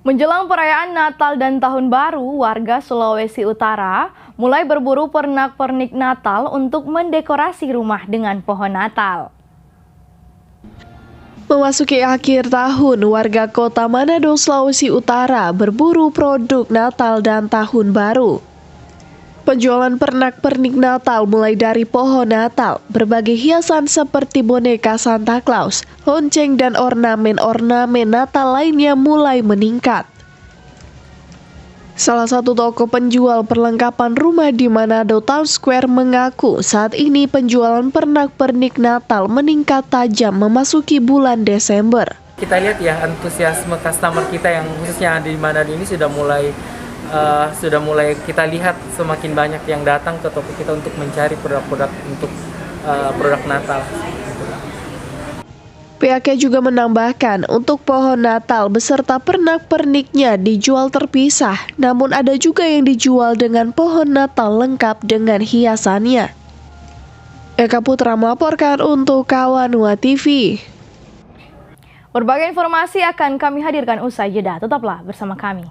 Menjelang perayaan Natal dan Tahun Baru, warga Sulawesi Utara mulai berburu pernak-pernik Natal untuk mendekorasi rumah dengan pohon Natal. Memasuki akhir tahun, warga kota Manado, Sulawesi Utara berburu produk Natal dan Tahun Baru. Penjualan pernak-pernik Natal mulai dari pohon Natal, berbagai hiasan seperti boneka Santa Claus, lonceng dan ornamen-ornamen Natal lainnya mulai meningkat. Salah satu toko penjual perlengkapan rumah di Manado Town Square mengaku saat ini penjualan pernak-pernik Natal meningkat tajam memasuki bulan Desember. Kita lihat ya antusiasme customer kita yang khususnya di Manado ini sudah mulai kita lihat semakin banyak yang datang ke toko kita untuk mencari produk-produk untuk produk Natal. Pihaknya juga menambahkan untuk pohon Natal beserta pernak-perniknya dijual terpisah, namun ada juga yang dijual dengan pohon Natal lengkap dengan hiasannya. Eka Putra melaporkan untuk Kawanua TV. Berbagai informasi akan kami hadirkan usai jeda, tetaplah bersama kami.